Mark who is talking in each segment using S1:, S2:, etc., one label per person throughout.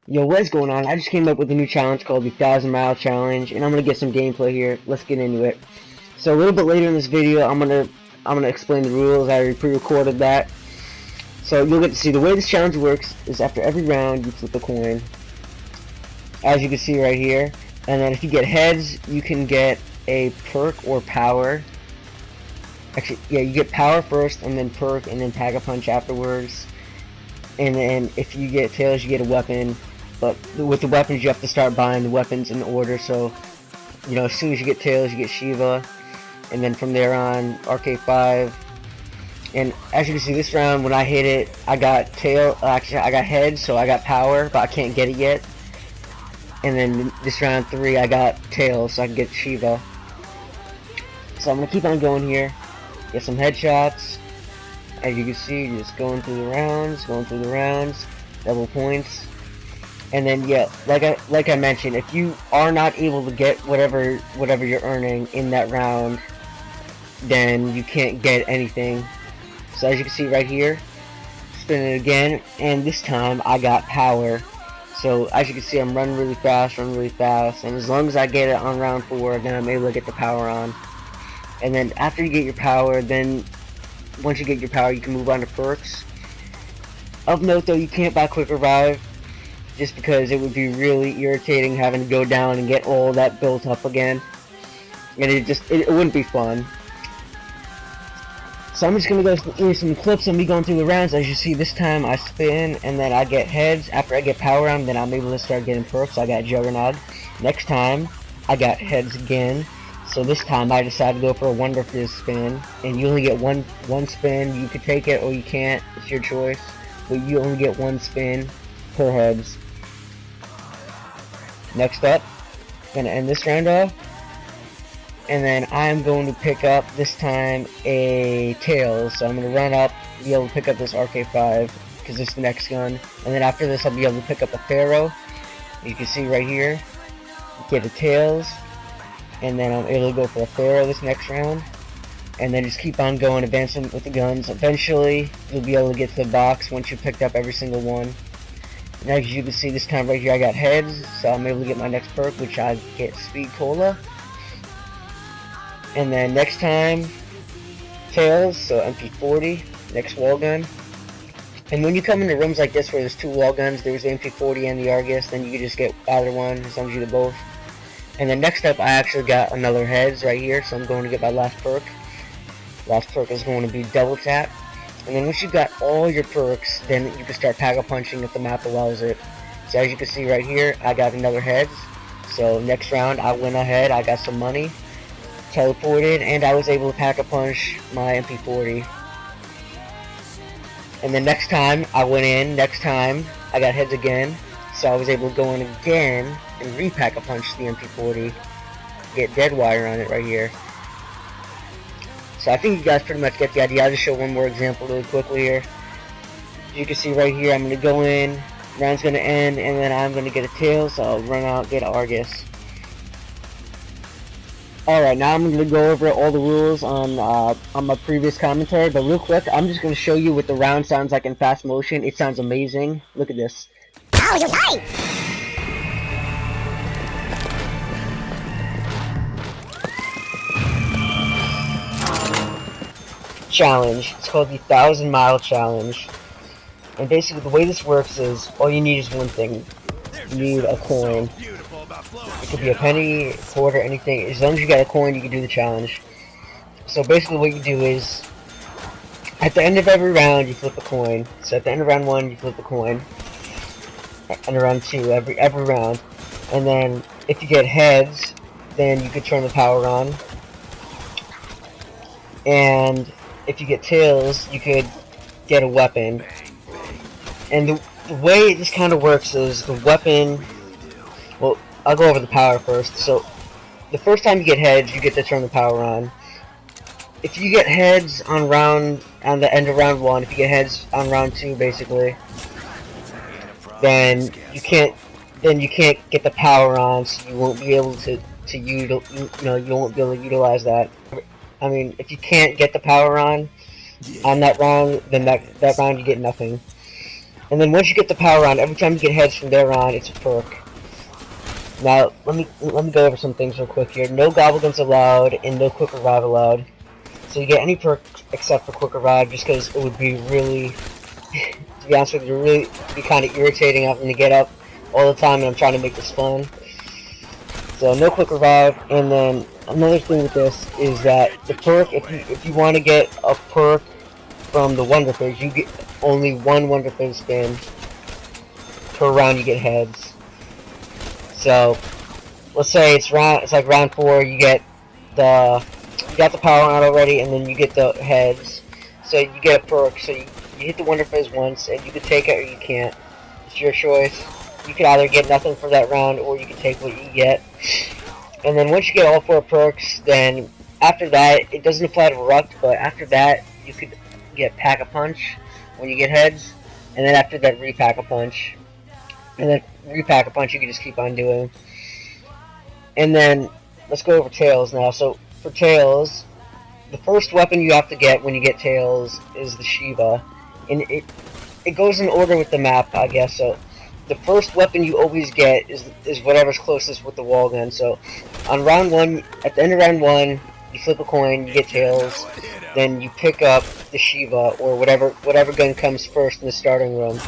S1: Yo, what's going on? I just came up with a new challenge called the 1,000 Mile Challenge, and I'm gonna get some gameplay here. Let's get into it. So a little bit later in this video, I'm gonna explain the rules. I already pre-recorded that, so you'll get to see the way this challenge works. Is after every round you flip a coin, as you can see right here, and then if you get heads, you can get a perk or power. Actually, yeah, you get power first, and then perk, and then Pack-a-Punch afterwards. And then if you get tails, you get a weapon. But with the weapons, you have to start buying the weapons in order. So, you know, as soon as you get tails, you get Shiva, and then from there on, RK5. And as you can see, this round when I hit it, I got tail. Actually, I got heads, so I got power, but I can't get it yet. And then this round 3, I got tails, so I can get Shiva. So I'm gonna keep on going here, get some headshots. As you can see, just going through the rounds, double points. And then yeah, like I mentioned, if you are not able to get whatever you're earning in that round, then you can't get anything. So as you can see right here, spin it again, and this time I got power. So as you can see, I'm running really fast, and as long as I get it on round 4, then I'm able to get the power on. And then after you get your power, then once you get your power, you can move on to perks. Of note though, you can't buy quick revive, just because it would be really irritating having to go down and get all that built up again, and it wouldn't be fun. So I'm just gonna go through some clips of me going through the rounds. As you see, this time I spin and then I get heads. After I get power on, then I'm able to start getting perks. I got Juggernaut. Next time I got heads again. So this time I decided to go for a Wonder Fizz spin, and you only get one spin. You could take it or you can't. It's your choice, but you only get one spin per heads. Next up, gonna end this round off, and then I'm going to pick up this time a tails. So I'm gonna run up, be able to pick up this RK5 because it's the next gun, and then after this I'll be able to pick up a Pharaoh. You can see right here, get a tails, and then I'm able to go for a Pharaoh this next round, and then just keep on going, advancing with the guns. Eventually you'll be able to get to the box once you picked up every single one. And as you can see, this time right here I got heads, so I'm able to get my next perk, which I get Speed Cola. And then next time, tails, so MP40, next wall gun. And when you come into rooms like this where there's 2 wall guns, there's the MP40 and the Argus, then you can just get either one as long as you get both. And then next up, I actually got another heads right here, so I'm going to get my last perk. Last perk is going to be double tap. And then once you've got all your perks, then you can start Pack-a-Punching if the map allows it. So as you can see right here, I got another heads. So next round, I went ahead, I got some money, teleported, and I was able to Pack-a-Punch my MP40. And then next time, I went in, I got heads again. So I was able to go in again and re-Pack-a-Punch the MP40, get dead wire on it right here. So I think you guys pretty much get the idea. I'll just show one more example really quickly here. As you can see right here, I'm going to go in, round's going to end, and then I'm going to get a tail, so I'll run out, get an Argus. Alright, now I'm going to go over all the rules on my previous commentary, but real quick, I'm just going to show you what the round sounds like in fast motion. It sounds amazing. Look at this. Oh, you're right! Challenge. It's called the 1,000 Mile Challenge. And basically the way this works is all you need is one thing. You need a coin. It could be a penny, a quarter, anything. As long as you got a coin, you can do the challenge. So basically what you do is at the end of every round you flip a coin. So at the end of round 1 you flip a coin. And round 2 every round. And then if you get heads, then you could turn the power on. And if you get tails, you could get a weapon. And the way this kind of works is the weapon, well, I'll go over the power first. So the first time you get heads, you get to turn the power on. If you get heads on the end of round 1, if you get heads on round 2 basically, then you can't get the power on, so you won't be able to you won't be able to utilize that. I mean, if you can't get the power on that round, then that round you get nothing. And then once you get the power on, every time you get heads from there on, it's a perk. Now, let me go over some things real quick here. No gobblegums allowed, and no quick revive allowed. So you get any perk except for quick revive, just because it would be really, to be honest with you, really be kind of irritating having to get up all the time, and I'm trying to make this fun. So no quick revive. And then another thing with this is that the perk, if you want to get a perk from the Wonder Fizz, you get only one Wonder Fizz spin per round you get heads. So let's say it's like round 4, you got the power on already, and then you get the heads. So you get a perk. So you hit the Wonder Fizz once, and you can take it or you can't. It's your choice. You can either get nothing for that round, or you can take what you get. And then once you get all 4 perks, then after that, it doesn't apply to Ruct, but after that, you could get Pack-a-Punch when you get heads, and then after that, Repack-a-Punch. And then Repack-a-Punch you can just keep on doing. And then, let's go over Tails now. So, for Tails, the first weapon you have to get when you get Tails is the Shiva. And it goes in order with the map, I guess. So, the first weapon you always get is whatever's closest with the wall gun. So, on round 1, at the end of round 1, you flip a coin, you get Tails. Then you pick up the Shiva, or whatever gun comes first in the starting room.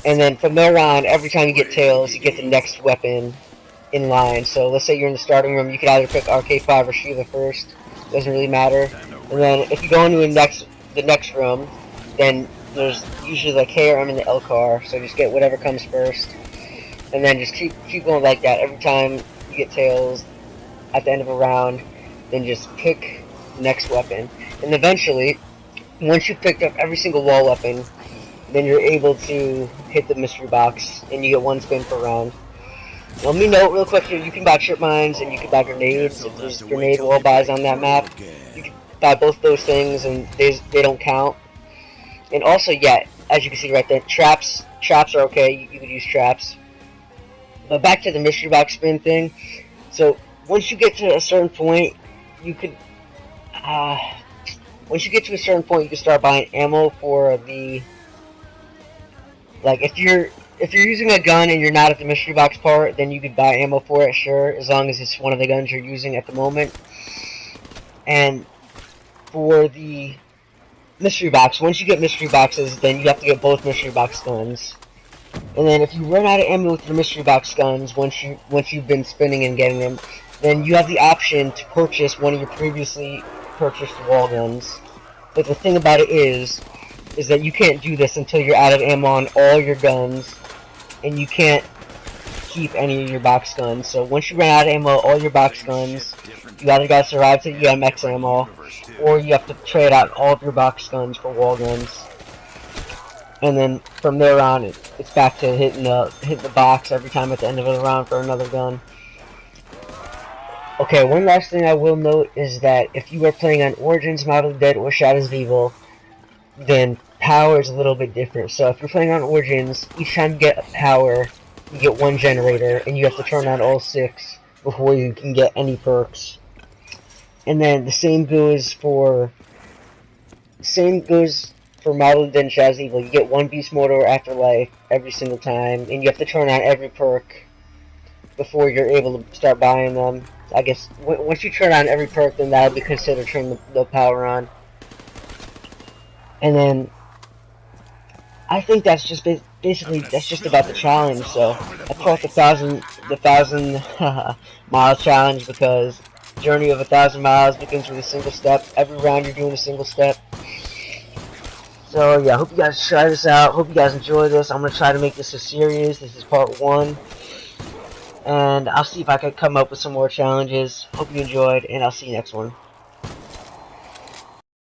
S1: And then from there on, every time you get Tails, you get the next weapon in line. So let's say you're in the starting room, you can either pick RK5 or Shiva first. Doesn't really matter. And then if you go into the next room, then there's usually like K or M in the L car. So just get whatever comes first, and then just keep going like that. Every time you get Tails at the end of a round, then just pick the next weapon. And eventually, once you've picked up every single wall weapon, then you're able to hit the mystery box, and you get 1 spin per round. Let me note real quick here, you can buy trip mines and you can buy grenades. If there's grenade wall buys on that map, you can buy both those things and they don't count. And also, yeah, as you can see right there, traps are okay, you could use traps. But back to the mystery box spin thing. So, once you get to a certain point, you could, once you get to a certain point, you can start buying ammo for the, like, if you're using a gun and you're not at the mystery box part, then you could buy ammo for it, sure, as long as it's one of the guns you're using at the moment. And for the mystery box, once you get mystery boxes, then you have to get both mystery box guns. And then if you run out of ammo with your mystery box guns, once you've been spinning and getting them, then you have the option to purchase one of your previously purchased wall guns. But the thing about it is that you can't do this until you're out of ammo on all your guns, and you can't keep any of your box guns. So once you run out of ammo, all your box guns, you either gotta survive till you have max ammo, or you have to trade out all of your box guns for wall guns. And then from there on, it's back to hitting the box every time at the end of the round for another gun. Okay, one last thing I will note is that if you are playing on Origins, Model of the Dead, or Shadows of Evil, then power is a little bit different. So if you're playing on Origins, each time you get a power, you get 1 generator, and you have to turn on all 6 before you can get any perks. And then the same goes for Model of the Dead and Shadows of Evil. You get 1 Beast Mode or Afterlife every single time, and you have to turn on every perk before you're able to start buying them. I guess once you turn on every perk, then that'll be considered turning the power on. And then I think that's just basically that's just about the challenge. So I call it the thousand mile challenge, because journey of 1,000 miles begins with a single step. Every round you're doing a single step. So yeah, hope you guys try this out. Hope you guys enjoy this. I'm gonna try to make this a series. This is part 1. And I'll see if I can come up with some more challenges. Hope you enjoyed, and I'll see you next one.